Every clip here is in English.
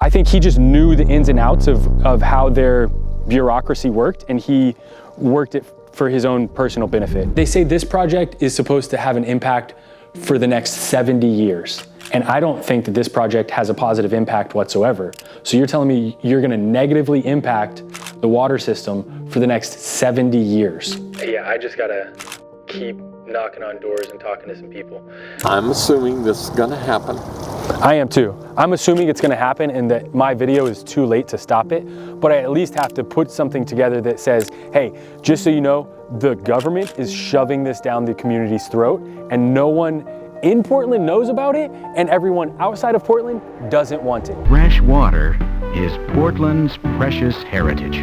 I think he just knew the ins and outs of how their bureaucracy worked, and he worked it for his own personal benefit. They say this project is supposed to have an impact for the next 70 years. And I don't think that this project has a positive impact whatsoever. So you're telling me you're gonna negatively impact the water system for the next 70 years? Yeah, I just gotta keep knocking on doors and talking to some people. I'm assuming this is gonna happen. I am too. I'm assuming it's gonna happen and that my video is too late to stop it, but I at least have to put something together that says, hey, just so you know, the government is shoving this down the community's throat and no one in Portland knows about it, and everyone outside of Portland doesn't want it. Fresh water is Portland's precious heritage.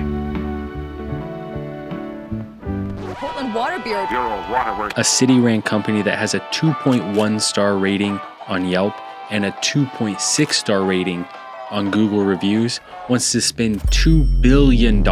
Portland Water Bureau. A city-ran company that has a 2.1 star rating on Yelp and a 2.6 star rating on Google Reviews wants to spend $2 billion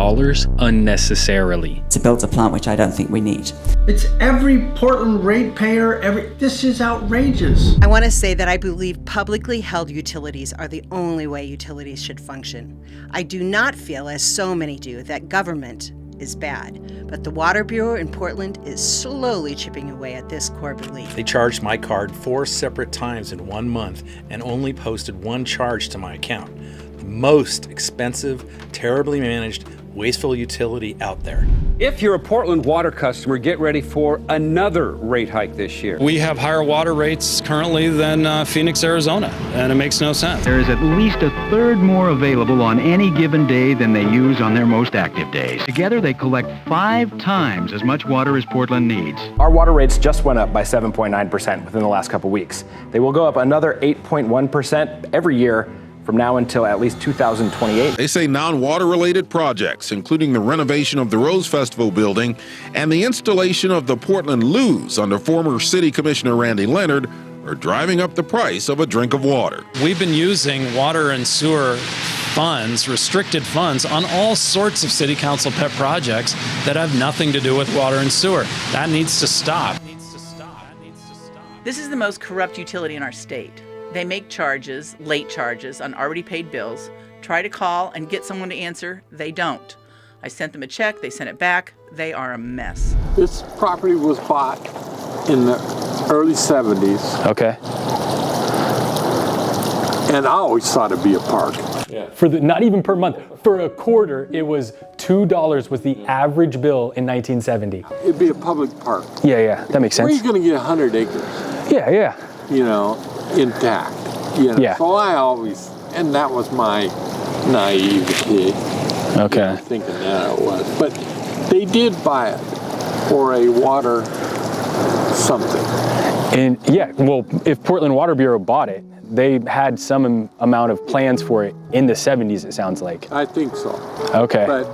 unnecessarily to build a plant which I don't think we need. It's every Portland ratepayer, this is outrageous. I want to say that I believe publicly held utilities are the only way utilities should function. I do not feel, as so many do, that government is bad, but the Water Bureau in Portland is slowly chipping away at this core belief. They charged my card 4 separate times in 1 month and only posted 1 charge to my account. The most expensive, terribly managed, wasteful utility out there. If you're a Portland water customer, get ready for another rate hike this year. We have higher water rates currently than Phoenix, Arizona, and it makes no sense. There is at least a third more available on any given day than they use on their most active days. Together, they collect 5 times as much water as Portland needs. Our water rates just went up by 7.9% within the last couple weeks. They will go up another 8.1% every year from now until at least 2028. They say non-water related projects, including the renovation of the Rose Festival building and the installation of the Portland Loos under former City Commissioner Randy Leonard, are driving up the price of a drink of water. We've been using water and sewer funds, restricted funds, on all sorts of city council pet projects that have nothing to do with water and sewer. That needs to stop. This is the most corrupt utility in our state. They make charges, late charges, on already paid bills, try to call and get someone to answer, they don't. I sent them a check, they sent it back, they are a mess. This property was bought in the early 70s. Okay. And I always thought it'd be a park. Yeah. For not even per month, for a quarter, it was $2 was the average bill in 1970. It'd be a public park. Yeah, that makes sense. Where are you gonna get 100 acres? Yeah. You know, intact. You know? Yeah. So I always, and that was my naivety. Okay. You know, thinking that it was. But they did buy it for a water something. And yeah, well, if Portland Water Bureau bought it, they had some amount of plans for it in the 70s, it sounds like. I think so. Okay. But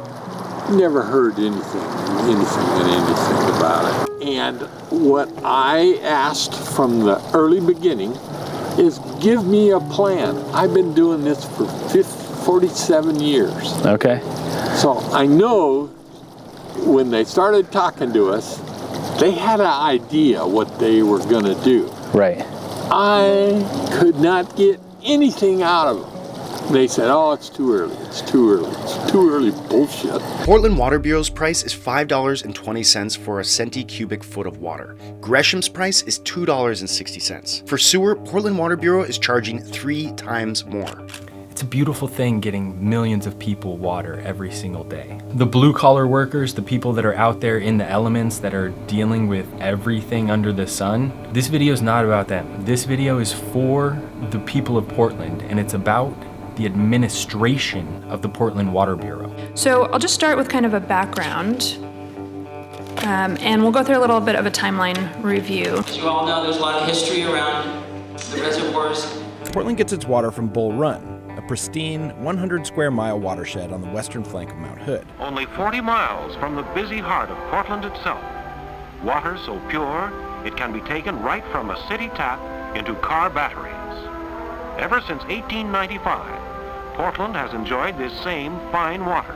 never heard anything about it. And what I asked from the early beginning is give me a plan. I've been doing this for 47 years. Okay. So I know when they started talking to us, they had an idea what they were gonna do. Right. I could not get anything out of them. They said, oh, it's too early, it's too early, it's too early, bullshit. Portland Water Bureau's price is $5.20 for a centi cubic foot of water. Gresham's price is $2.60. For sewer, Portland Water Bureau is charging 3 times more. It's a beautiful thing getting millions of people water every single day. The blue collar workers, the people that are out there in the elements that are dealing with everything under the sun, this video is not about them. This video is for the people of Portland, and it's about the administration of the Portland Water Bureau. So I'll just start with kind of a background, and we'll go through a little bit of a timeline review. As you all know, there's a lot of history around the reservoirs. Portland gets its water from Bull Run, a pristine 100 square mile watershed on the western flank of Mount Hood. Only 40 miles from the busy heart of Portland itself. Water so pure, it can be taken right from a city tap into car batteries. Ever since 1895, Portland has enjoyed this same fine water,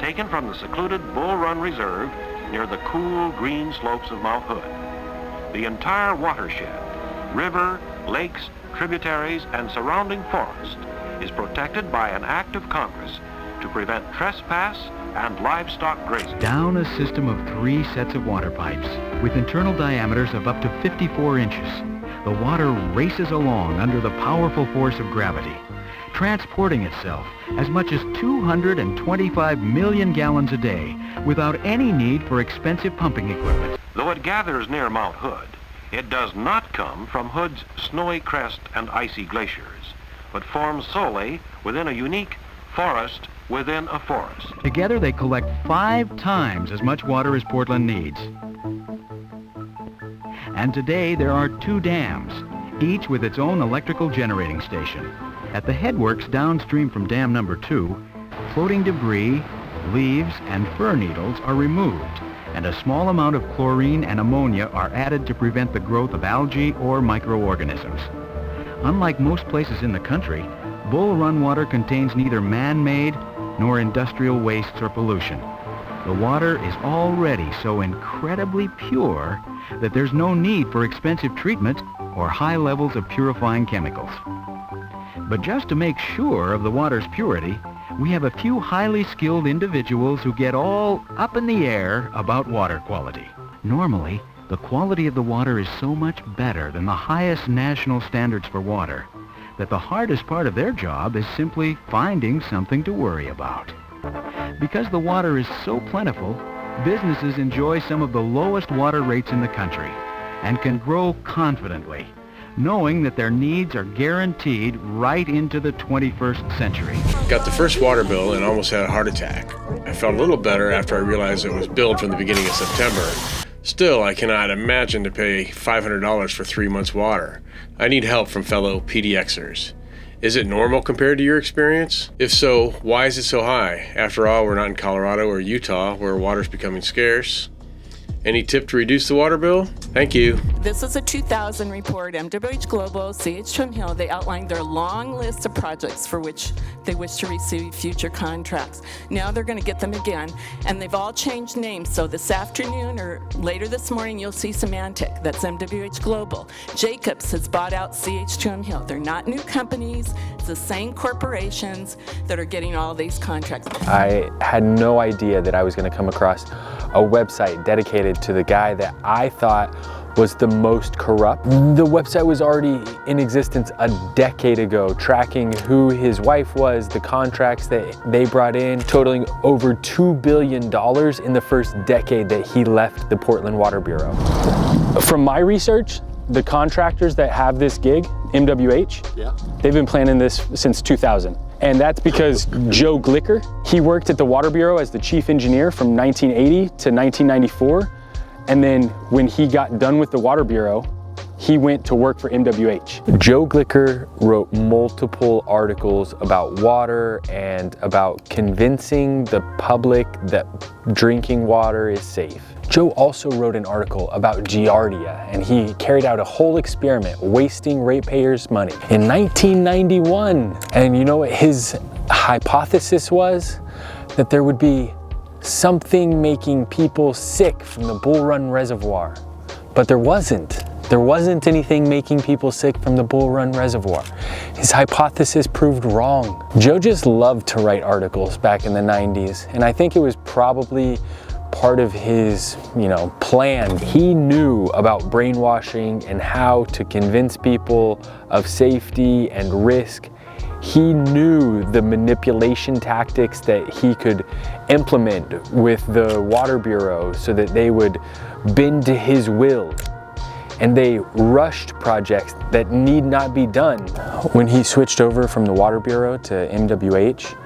taken from the secluded Bull Run Reserve near the cool green slopes of Mount Hood. The entire watershed, river, lakes, tributaries, and surrounding forest is protected by an act of Congress to prevent trespass and livestock grazing. Down a system of 3 sets of water pipes with internal diameters of up to 54 inches, the water races along under the powerful force of gravity, transporting itself as much as 225 million gallons a day without any need for expensive pumping equipment. Though it gathers near Mount Hood, it does not come from Hood's snowy crest and icy glaciers, but forms solely within a unique forest within a forest. Together they collect 5 times as much water as Portland needs. And today there are 2 dams, each with its own electrical generating station. At the headworks downstream from dam number 2, floating debris, leaves, and fir needles are removed, and a small amount of chlorine and ammonia are added to prevent the growth of algae or microorganisms. Unlike most places in the country, Bull Run water contains neither man-made nor industrial wastes or pollution. The water is already so incredibly pure that there's no need for expensive treatment or high levels of purifying chemicals. But just to make sure of the water's purity, we have a few highly skilled individuals who get all up in the air about water quality. Normally, the quality of the water is so much better than the highest national standards for water that the hardest part of their job is simply finding something to worry about. Because the water is so plentiful, businesses enjoy some of the lowest water rates in the country and can grow confidently, knowing that their needs are guaranteed right into the 21st century. Got the first water bill and almost had a heart attack. I felt a little better after I realized it was billed from the beginning of September. Still, I cannot imagine to pay $500 for 3 months' water. I need help from fellow PDXers. Is it normal compared to your experience? If so, why is it so high? After all, we're not in Colorado or Utah where water's becoming scarce. Any tip to reduce the water bill? Thank you. This is a 2000 report. MWH Global, CH Trim Hill, they outlined their long list of projects for which they wish to receive future contracts. Now they're going to get them again, and they've all changed names. So this afternoon or later this morning, you'll see Symantec. That's MWH Global. Jacobs has bought out CH Trim Hill. They're not new companies. It's the same corporations that are getting all these contracts. I had no idea that I was going to come across a website dedicated to the guy that I thought was the most corrupt. The website was already in existence a decade ago, tracking who his wife was, the contracts that they brought in, totaling over $2 billion in the first decade that he left the Portland Water Bureau. From my research, the contractors that have this gig, MWH, they've been planning this since 2000. And that's because Joe Glicker, he worked at the Water Bureau as the chief engineer from 1980 to 1994. And then when he got done with the Water Bureau, he went to work for MWH. Joe Glicker wrote multiple articles about water and about convincing the public that drinking water is safe. Joe also wrote an article about Giardia, and he carried out a whole experiment wasting ratepayers' money in 1991. And you know what his hypothesis was? That there would be something making people sick from the Bull Run Reservoir. But there wasn't. There wasn't anything making people sick from the Bull Run Reservoir. His hypothesis proved wrong. Joe just loved to write articles back in the 90s, and I think it was probably part of his, plan. He knew about brainwashing and how to convince people of safety and risk. He knew the manipulation tactics that he could implement with the Water Bureau so that they would bend to his will. And they rushed projects that need not be done. When he switched over from the Water Bureau to MWH,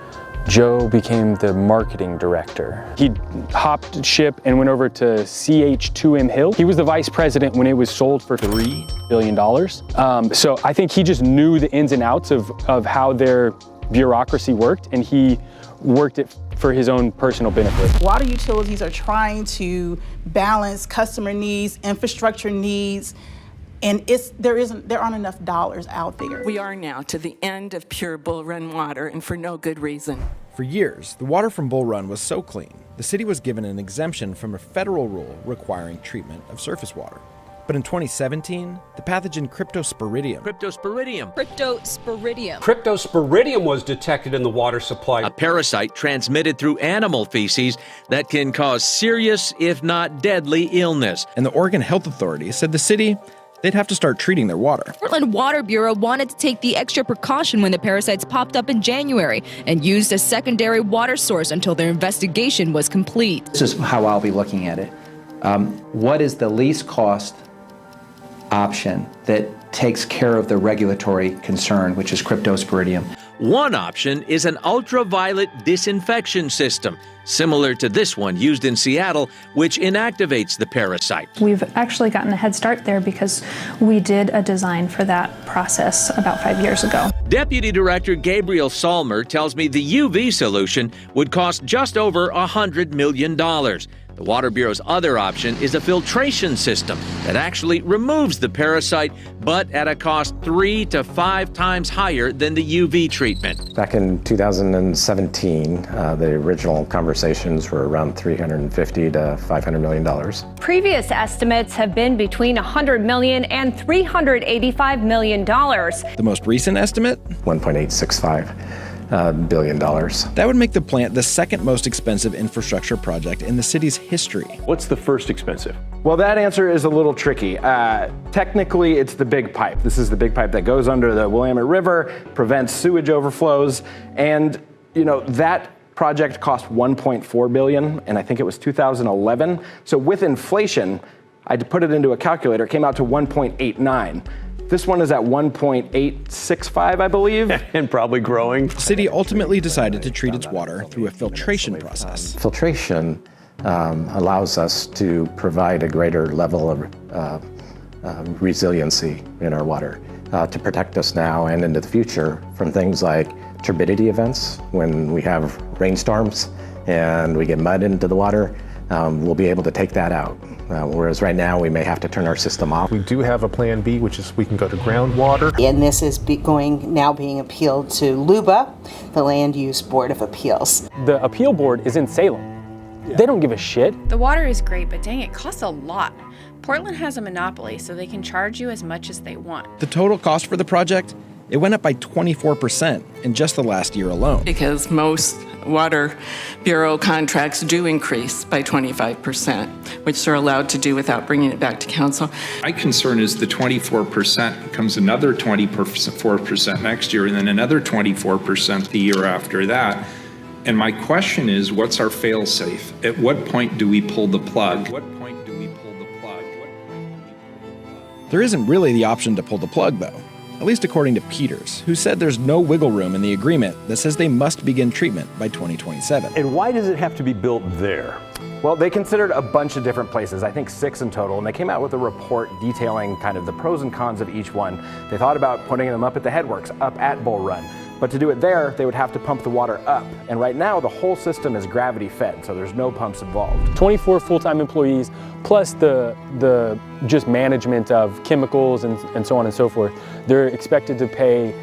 Joe became the marketing director. He hopped ship and went over to CH2M Hill. He was the vice president when it was sold for $3 billion. So I think he just knew the ins and outs of how their bureaucracy worked, and he worked it for his own personal benefit. Water utilities are trying to balance customer needs, infrastructure needs, and there aren't enough dollars out there. We are now to the end of pure Bull Run water, and for no good reason. For years, the water from Bull Run was so clean, the city was given an exemption from a federal rule requiring treatment of surface water. But in 2017, the pathogen Cryptosporidium Cryptosporidium was detected in the water supply. A parasite transmitted through animal feces that can cause serious, if not deadly, illness. And the Oregon Health Authority said the city, they'd have to start treating their water. Portland Water Bureau wanted to take the extra precaution when the parasites popped up in January and used a secondary water source until their investigation was complete. This is how I'll be looking at it. What is the least cost option that takes care of the regulatory concern, which is Cryptosporidium? One option is an ultraviolet disinfection system, similar to this one used in Seattle, which inactivates the parasite. We've actually gotten a head start there because we did a design for that process about 5 years ago. Deputy Director Gabriel Salmer tells me the UV solution would cost just over $100 million. The Water Bureau's other option is a filtration system that actually removes the parasite, but at a cost 3 to 5 times higher than the UV treatment. Back in 2017, the original conversations were around $350 to $500 million. Previous estimates have been between $100 million and $385 million. The most recent estimate? $1.865 billion. That would make the plant the second most expensive infrastructure project in the city's history. What's the first expensive? Well, that answer is a little tricky. Technically, it's the big pipe. This is the big pipe that goes under the Willamette River, prevents sewage overflows, and that project cost $1.4 billion, and I think it was 2011. So with inflation, I put it into a calculator, it came out to 1.89. This one is at 1.865, I believe. And probably growing. The city ultimately decided to treat its water through a filtration process. Filtration allows us to provide a greater level of resiliency in our water to protect us now and into the future from things like turbidity events. When we have rainstorms and we get mud into the water, we'll be able to take that out. Whereas right now we may have to turn our system off. We do have a plan B, which is we can go to groundwater. And this is now being appealed to LUBA, the Land Use Board of Appeals. The appeal board is in Salem. Yeah. They don't give a shit. The water is great, but dang, it costs a lot. Portland has a monopoly, so they can charge you as much as they want. The total cost for the project, it went up by 24% in just the last year alone. Because most Water Bureau contracts do increase by 25%, which they're allowed to do without bringing it back to council. My concern is the 24% becomes another 24% next year, and then another 24% the year after that. And my question is, what's our fail-safe? At what point do we pull the plug? There isn't really the option to pull the plug, though. At least according to Peters, who said there's no wiggle room in the agreement that says they must begin treatment by 2027. And why does it have to be built there? Well, they considered a bunch of different places, I think 6 in total, and they came out with a report detailing kind of the pros and cons of each one. They thought about putting them up at the headworks, up at Bull Run. But to do it there, they would have to pump the water up. And right now, the whole system is gravity fed, so there's no pumps involved. 24 full-time employees, plus the just management of chemicals and so on and so forth. They're expected to pay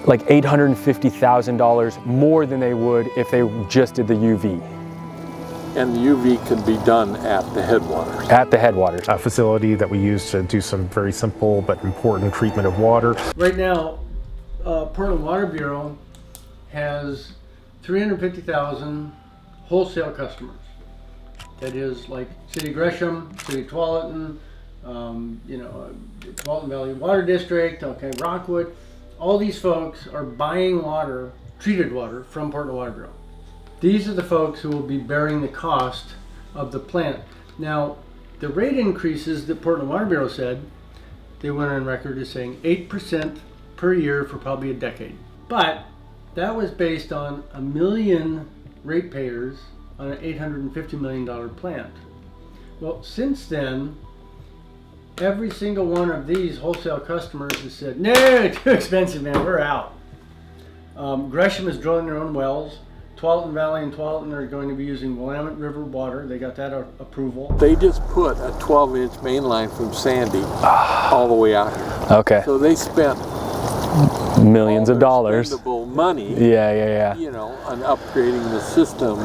like $850,000 more than they would if they just did the UV. And the UV can be done at the headwaters. At the headwaters. A facility that we use to do some very simple but important treatment of water. Right now, Portland Water Bureau has 350,000 wholesale customers. That is like City of Gresham, City of Tualatin, Tualatin Valley Water District, Rockwood. All these folks are buying water, treated water, from Portland Water Bureau. These are the folks who will be bearing the cost of the plant. Now, the rate increases that Portland Water Bureau said, they went on record as saying 8% per year for probably a decade. But that was based on 1 million ratepayers on an $850 million plant. Well, since then, every single one of these wholesale customers has said, no, too expensive, man, we're out. Gresham is drilling their own wells. Tualatin Valley and Tualatin are going to be using Willamette River water. They got that approval. They just put a 12-inch main line from Sandy all the way out here. Okay. So they spent millions of dollars. Money. Yeah. On upgrading the system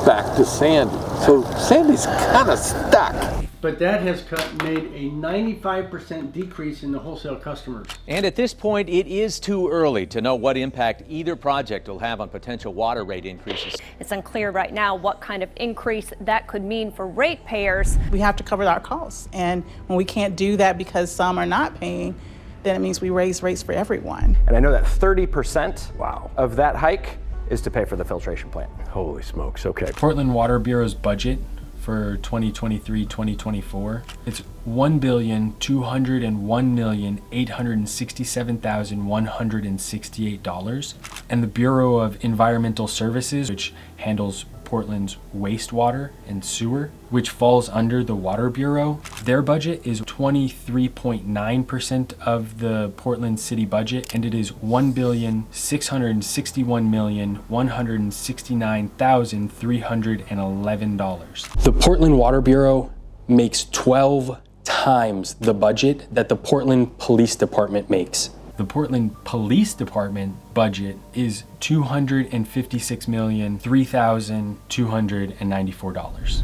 back to Sandy. So Sandy's kind of stuck. but that has made a 95% decrease in the wholesale customers. And at this point, it is too early to know what impact either project will have on potential water rate increases. It's unclear right now what kind of increase that could mean for ratepayers. We have to cover our costs, and when we can't do that because some are not paying, then it means we raise rates for everyone. And I know that 30% of that hike is to pay for the filtration plant. Holy smokes, okay. Portland Water Bureau's budget for 2023-2024, it's $1,201,867,168. And the Bureau of Environmental Services, which handles Portland's wastewater and sewer, which falls under the Water Bureau, their budget is 23.9% of the Portland city budget, and it is $1,661,169,311. The Portland Water Bureau makes 12 times the budget that the Portland Police Department makes. The Portland Police Department budget is $256,003,294.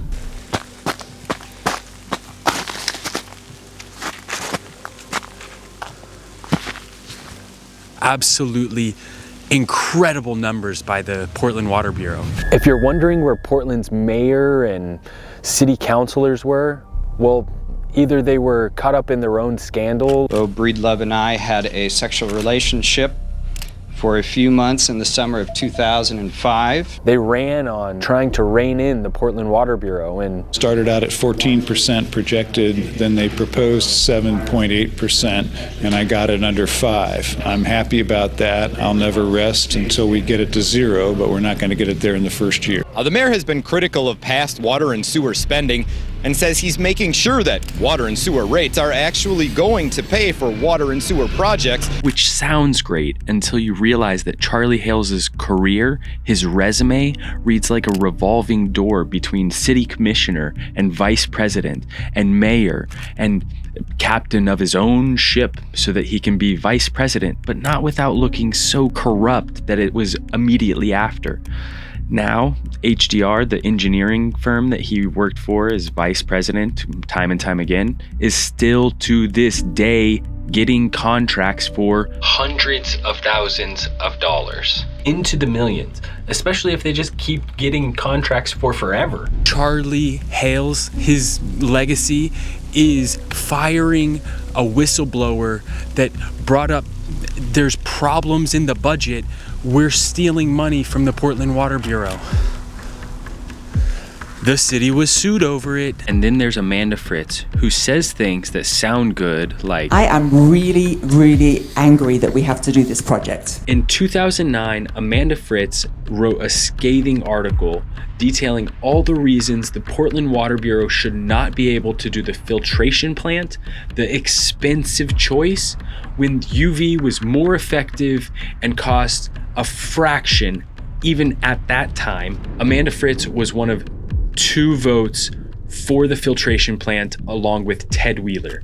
Absolutely incredible numbers by the Portland Water Bureau. If you're wondering where Portland's mayor and city councilors were, well, either they were caught up in their own scandal. Bo Breedlove and I had a sexual relationship for a few months in the summer of 2005. They ran on trying to rein in the Portland Water Bureau and started out at 14% projected, then they proposed 7.8%, and I got it under 5. I'm happy about that. I'll never rest until we get it to 0, but we're not going to get it there in the first year. The mayor has been critical of past water and sewer spending and says he's making sure that water and sewer rates are actually going to pay for water and sewer projects. Which sounds great until you realize that Charlie Hales' career, his resume, reads like a revolving door between city commissioner and vice president and mayor and captain of his own ship so that he can be vice president, but not without looking so corrupt that it was immediately after. Now, HDR, the engineering firm that he worked for as vice president time and time again, is still to this day getting contracts for hundreds of thousands of dollars. Into the millions, especially if they just keep getting contracts for forever. Charlie Hales, his legacy is firing a whistleblower that brought up there's problems in the budget. We're stealing money from the Portland Water Bureau. The city was sued over it. And then there's Amanda Fritz, who says things that sound good, like, I am really, really angry that we have to do this project. In 2009, Amanda Fritz wrote a scathing article detailing all the reasons the Portland Water Bureau should not be able to do the filtration plant, the expensive choice, when UV was more effective and cost a fraction even at that time. Amanda Fritz was one of 2 votes for the filtration plant along with Ted Wheeler.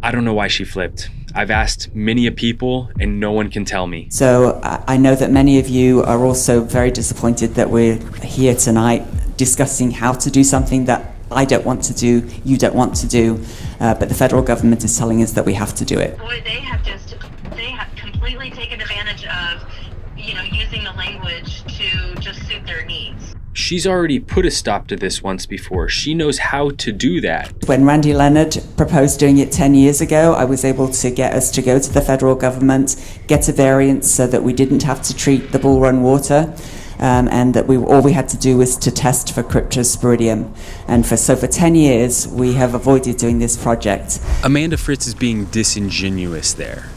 I don't know why she flipped. I've asked many people and no one can tell me. So I know that many of you are also very disappointed that we're here tonight discussing how to do something that I don't want to do, you don't want to do, but the federal government is telling us that we have to do it. Boy, they have completely taken advantage of, using the language to just suit their needs. She's already put a stop to this once before. She knows how to do that. When Randy Leonard proposed doing it 10 years ago, I was able to get us to go to the federal government, get a variance so that we didn't have to treat the Bull Run water. And that all we had to do was to test for cryptosporidium. And for 10 years, we have avoided doing this project. Amanda Fritz is being disingenuous there.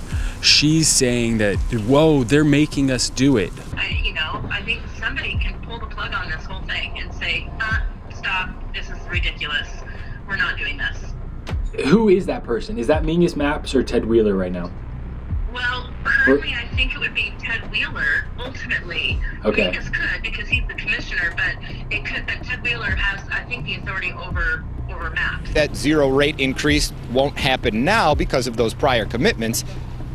She's saying that, whoa, they're making us do it. I think somebody can pull the plug on this whole thing and say, stop, this is ridiculous. We're not doing this. Who is that person? Is that Mingus Maps or Ted Wheeler right now? Well, currently I think it would be Ted Wheeler, ultimately. Okay. Mingus could, because he's the commissioner, but it could, but Ted Wheeler has, I think, the authority over maps. That 0 rate increase won't happen now because of those prior commitments.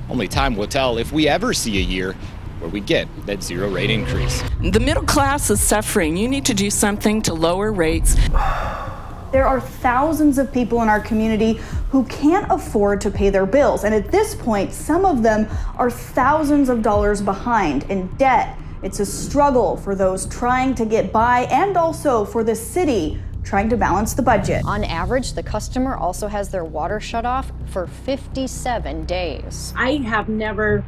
Only time will tell if we ever see a year where we get that zero rate increase. The middle class is suffering. You need to do something to lower rates. There are thousands of people in our community who can't afford to pay their bills. And at this point, some of them are thousands of dollars behind in debt. It's a struggle for those trying to get by and also for the city trying to balance the budget. On average, the customer also has their water shut off for 57 days. I have never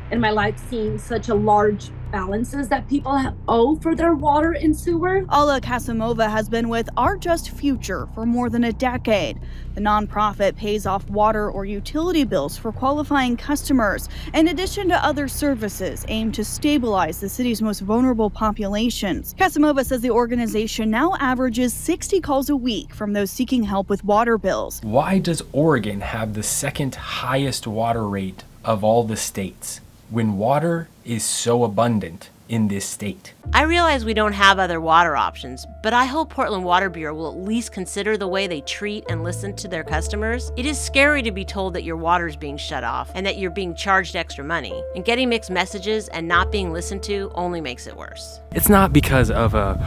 in my life seen such a large balances that people owe for their water and sewer. Alla Kasimova has been with Our Just Future for more than a decade. The nonprofit pays off water or utility bills for qualifying customers, in addition to other services aimed to stabilize the city's most vulnerable populations. Kasimova says the organization now averages 60 calls a week from those seeking help with water bills. Why does Oregon have the second highest water rate of all the states when water is so abundant in this state? I realize we don't have other water options, but I hope Portland Water Bureau will at least consider the way they treat and listen to their customers. It is scary to be told that your water is being shut off and that you're being charged extra money. And getting mixed messages and not being listened to only makes it worse. It's not because of a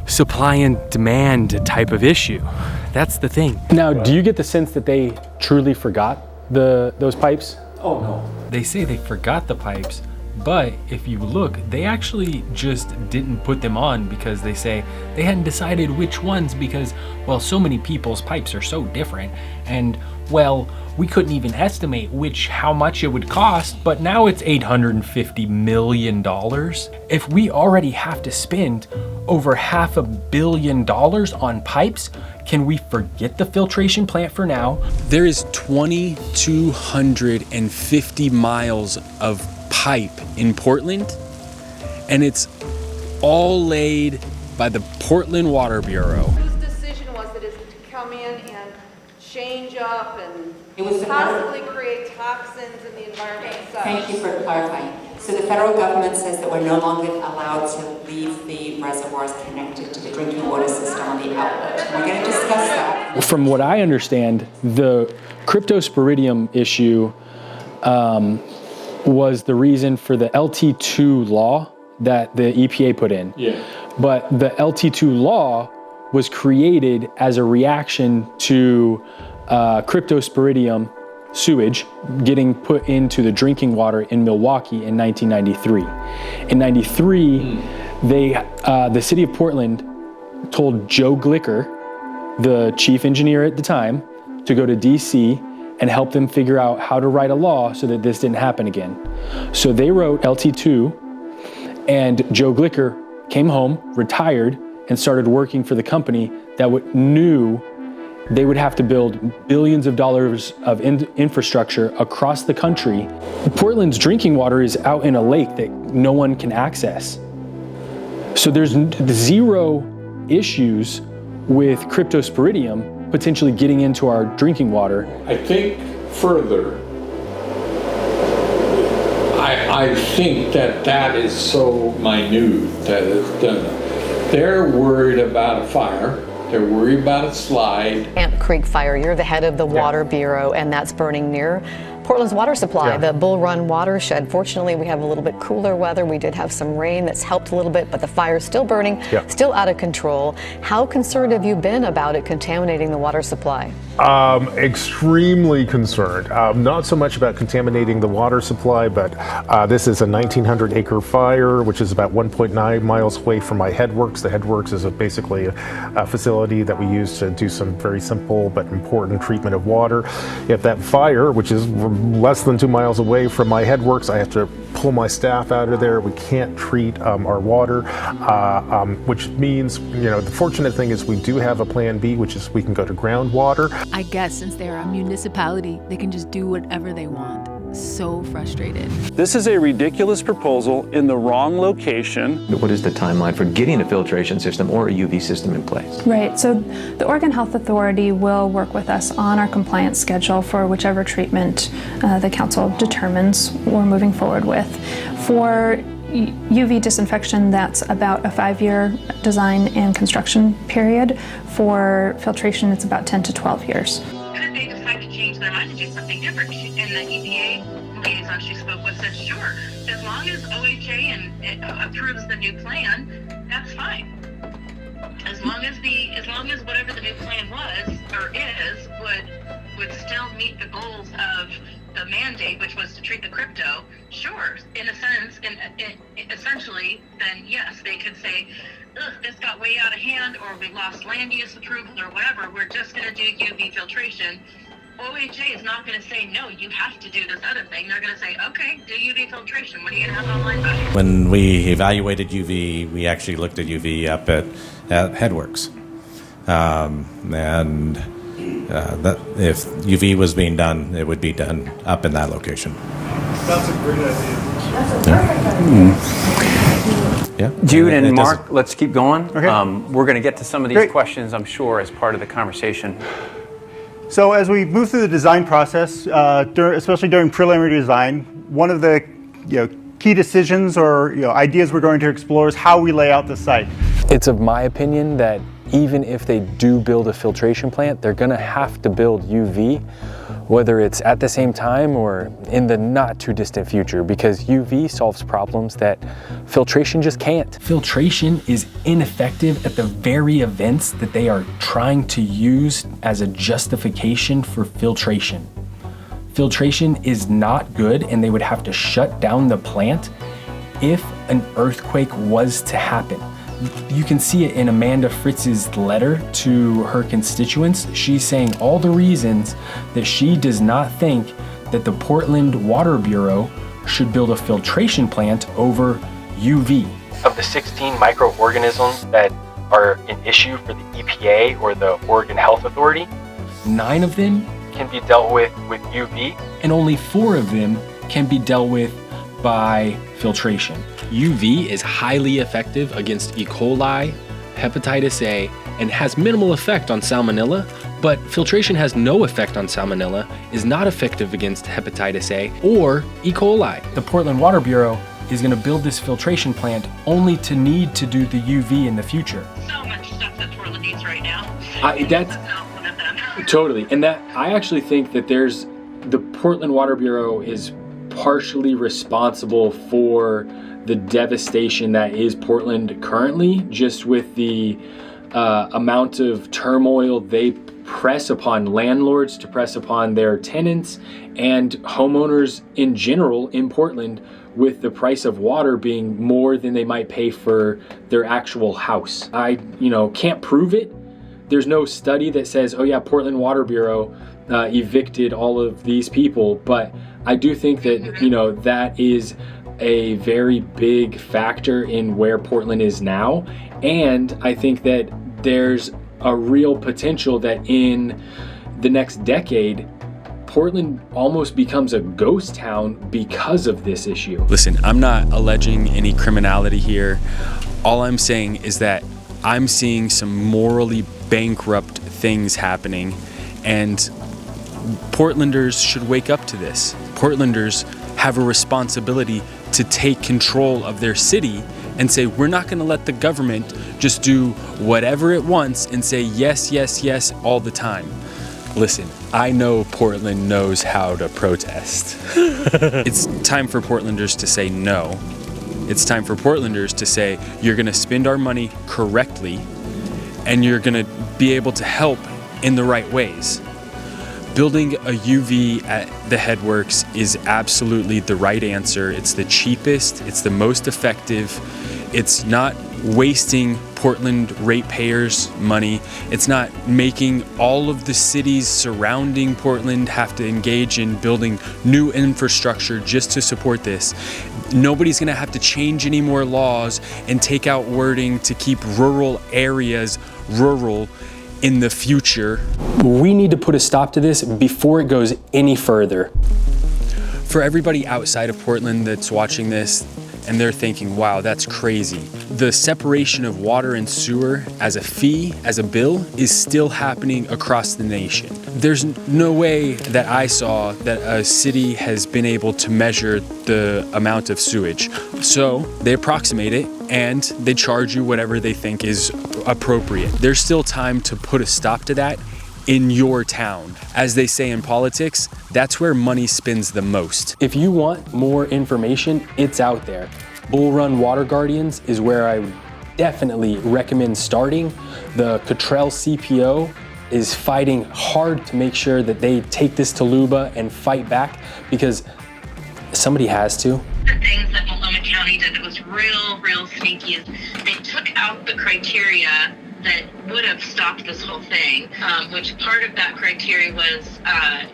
supply and demand type of issue. That's the thing. Now, do you get the sense that they truly forgot those pipes? Oh, no. They say they forgot the pipes, but if you look, they actually just didn't put them on because they say they hadn't decided which ones because, well, so many people's pipes are so different. And, well, we couldn't even estimate how much it would cost, but now it's $850 million. If we already have to spend over $500 million on pipes, can we forget the filtration plant for now? There is 2,250 miles of pipe in Portland, and it's all laid by the Portland Water Bureau. Whose decision was it to come in and change up and possibly create toxins in the environment itself? Thank you for clarifying. So the federal government says that we're no longer allowed to leave the reservoirs connected to the drinking water system on the outlet. We're going to discuss that. From what I understand, the cryptosporidium issue was the reason for the LT2 law that the EPA put in. Yeah. But the LT2 law was created as a reaction to cryptosporidium sewage getting put into the drinking water in Milwaukee in 1993. In 93, the city of Portland told Joe Glicker, the chief engineer at the time, to go to DC and help them figure out how to write a law so that this didn't happen again. So they wrote LT2, and Joe Glicker came home, retired, and started working for the company that knew they would have to build billions of dollars of infrastructure across the country. Portland's drinking water is out in a lake that no one can access. So there's zero issues with cryptosporidium potentially getting into our drinking water. I think further, I think that is so minute that they're worried about a fire. They're worried about a slide. Amp Creek fire, you're the head of the Water Bureau, and that's burning near Portland's water supply, the Bull Run watershed. Fortunately, we have a little bit cooler weather. We did have some rain that's helped a little bit, but the fire's still burning, still out of control. How concerned have you been about it contaminating the water supply? Extremely concerned. Not so much about contaminating the water supply, but this is a 1,900-acre fire, which is about 1.9 miles away from my headworks. The headworks is basically a facility that we use to do some very simple but important treatment of water. If that fire, which is less than 2 miles away from my headworks, I have to pull my staff out of there. We can't treat our water, which means, the fortunate thing is we do have a plan B, which is we can go to groundwater. I guess since they're a municipality, they can just do whatever they want. So frustrated. This is a ridiculous proposal in the wrong location. What is the timeline for getting a filtration system or a UV system in place? Right, so the Oregon Health Authority will work with us on our compliance schedule for whichever treatment the council determines we're moving forward with. For UV disinfection, that's about a 5-year design and construction period. For filtration, it's about 10 to 12 years. What if they decide to change their mind and do something different? And the EPA liaison she spoke with said, sure, as long as OHA approves the new plan, that's fine. As long as whatever the new plan was or is would still meet the goals of the mandate, which was to treat the crypto, sure, in a sense, essentially, then yes, they could say, ugh, this got way out of hand, or we lost land use approval, or whatever, we're just going to do UV filtration. OHA is not going to say, no, you have to do this other thing. They're going to say, okay, do UV filtration. What are you going to have online by? When we evaluated UV, we actually looked at UV up at Headworks. That if UV was being done, it would be done up in that location. That's a great idea. That's a perfect idea. Yeah. Jude and Mark, let's keep going. Okay. We're going to get to some of these Great. questions, I'm sure, as part of the conversation. So as we move through the design process, especially during preliminary design, one of the key decisions or ideas we're going to explore is how we lay out the site. It's of my opinion that even if they do build a filtration plant, they're gonna have to build UV, whether it's at the same time or in the not too distant future, because UV solves problems that filtration just can't. Filtration is ineffective at the very events that they are trying to use as a justification for filtration. Filtration is not good, and they would have to shut down the plant if an earthquake was to happen. You can see it in Amanda Fritz's letter to her constituents. She's saying all the reasons that she does not think that the Portland Water Bureau should build a filtration plant over UV. Of the 16 microorganisms that are an issue for the EPA or the Oregon Health Authority, 9 of them can be dealt with UV, and only 4 of them can be dealt with by filtration. UV is highly effective against E. coli, hepatitis A, and has minimal effect on salmonella, but filtration has no effect on salmonella, is not effective against hepatitis A or E. coli. The Portland Water Bureau is going to build this filtration plant only to need to do the UV in the future. So much stuff that Portland needs right now. That's not one of them. Totally, and that I actually think that the Portland Water Bureau is partially responsible for the devastation that is Portland currently, just with the amount of turmoil they press upon landlords to press upon their tenants and homeowners in general in Portland, with the price of water being more than they might pay for their actual house. I can't prove it. There's no study that says, oh yeah, Portland Water Bureau evicted all of these people, but I do think that that is a very big factor in where Portland is now, and I think that there's a real potential that in the next decade Portland almost becomes a ghost town because of this issue. Listen, I'm not alleging any criminality here. All I'm saying is that I'm seeing some morally bankrupt things happening, and Portlanders should wake up to this. Portlanders have a responsibility to take control of their city and say, we're not going to let the government just do whatever it wants and say yes, yes, yes all the time. Listen, I know Portland knows how to protest. It's time for Portlanders to say no. It's time for Portlanders to say, you're going to spend our money correctly and you're going to be able to help in the right ways. Building a UV at the Headworks is absolutely the right answer. It's the cheapest, it's the most effective. It's not wasting Portland ratepayers' money. It's not making all of the cities surrounding Portland have to engage in building new infrastructure just to support this. Nobody's gonna have to change any more laws and take out wording to keep rural areas rural in the future. We need to put a stop to this before it goes any further. For everybody outside of Portland that's watching this and they're thinking, wow, that's crazy. The separation of water and sewer as a fee, as a bill, is still happening across the nation. There's no way that I saw that a city has been able to measure the amount of sewage. So they approximate it and they charge you whatever they think is appropriate. There's still time to put a stop to that in your town. As they say in politics, that's where money spins the most. If you want more information, it's out there. Bull Run Water Guardians is where I would definitely recommend starting. The Cottrell CPO is fighting hard to make sure that they take this to LUBA and fight back, because somebody has to. The things that Multnomah County did that was real sneaky is they took out the criteria that would have stopped this whole thing, which part of that criteria was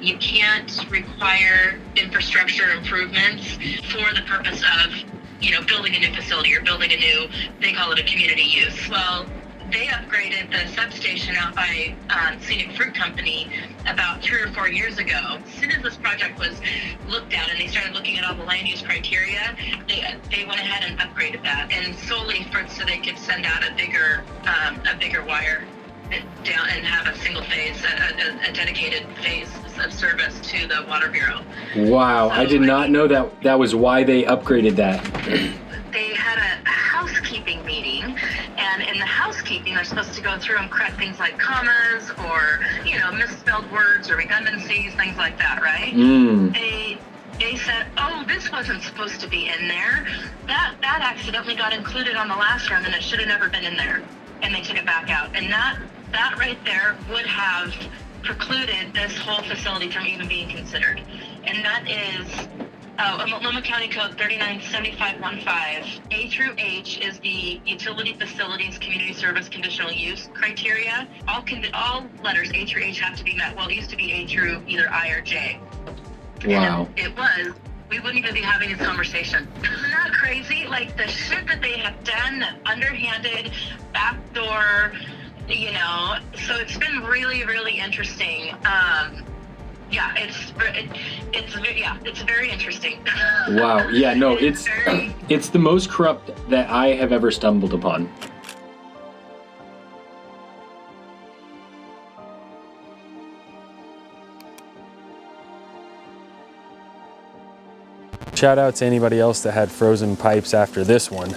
you can't require infrastructure improvements for the purpose of, building a new facility or building a new, they call it a community use. Well, they upgraded the substation out by Scenic Fruit Company about 3 or 4 years ago. As soon as this project was looked at and they started looking at all the land use criteria, they went ahead and upgraded that, and solely so they could send out a bigger wire down and have a single phase, a dedicated phase of service to the Water Bureau. Wow, I did not know that was why they upgraded that. They had a housekeeping meeting, and in the housekeeping, they're supposed to go through and correct things like commas or, misspelled words or redundancies, things like that, right? They said, oh, this wasn't supposed to be in there. That accidentally got included on the last run, and it should have never been in there. And they took it back out. And that right there would have precluded this whole facility from even being considered. And that is Multnomah County Code 397515. A through H is the utility facilities community service conditional use criteria. All letters A through H have to be met. Well, it used to be A through either I or J. Wow. And it was. We wouldn't even be having this conversation. Isn't that crazy? Like the shit that they have done, the underhanded, backdoor, So it's been really interesting. It's very interesting. Wow. Yeah, no, it's the most corrupt that I have ever stumbled upon. Shout out to anybody else that had frozen pipes after this one.